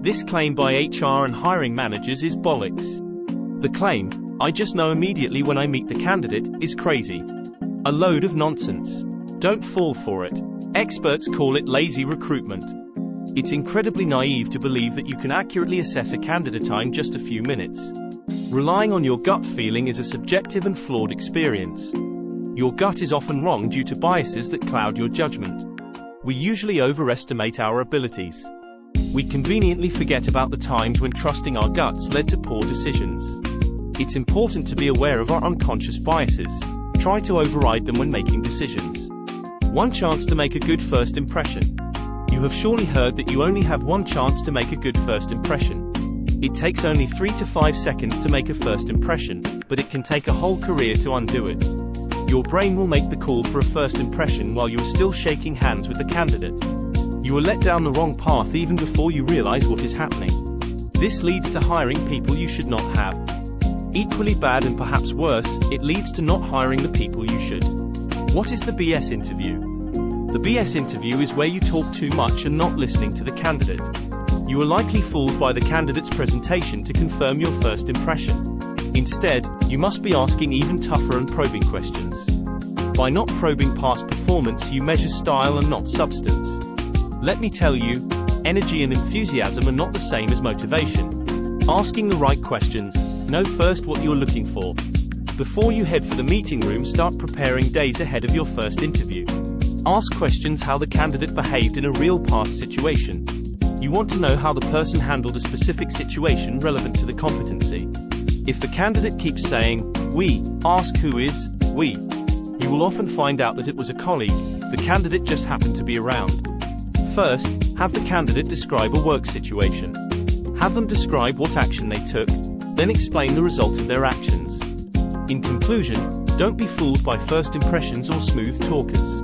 This claim by HR and hiring managers is bollocks. The claim, "I just know immediately when I meet the candidate," is crazy. A load of nonsense. Don't fall for it. Experts call it lazy recruitment. It's incredibly naive to believe that you can accurately assess a candidate in just a few minutes. Relying on your gut feeling is a subjective and flawed experience. Your gut is often wrong due to biases that cloud your judgment. We usually overestimate our abilities. We conveniently forget about the times when trusting our guts led to poor decisions. It's important to be aware of our unconscious biases. Try to override them when making decisions. One chance to make a good first impression. You have surely heard that you only have one chance to make a good first impression. It takes only 3 to 5 seconds to make a first impression, but it can take a whole career to undo it. Your brain will make the call for a first impression while you are still shaking hands with the candidate. You are led down the wrong path even before you realize what is happening. This leads to hiring people you should not have. Equally bad and perhaps worse, it leads to not hiring the people you should. What is the BS interview? The BS interview is where you talk too much and not listening to the candidate. You are likely fooled by the candidate's presentation to confirm your first impression. Instead, you must be asking even tougher and probing questions. By not probing past performance, you measure style and not substance. Let me tell you, energy and enthusiasm are not the same as motivation. Asking the right questions, know first what you're looking for. Before you head for the meeting room, start preparing days ahead of your first interview. Ask questions how the candidate behaved in a real past situation. You want to know how the person handled a specific situation relevant to the competency. If the candidate keeps saying, "we," ask who is "we." You will often find out that it was a colleague. The candidate just happened to be around. First, have the candidate describe a work situation. Have them describe what action they took, then explain the result of their actions. In conclusion, don't be fooled by first impressions or smooth talkers.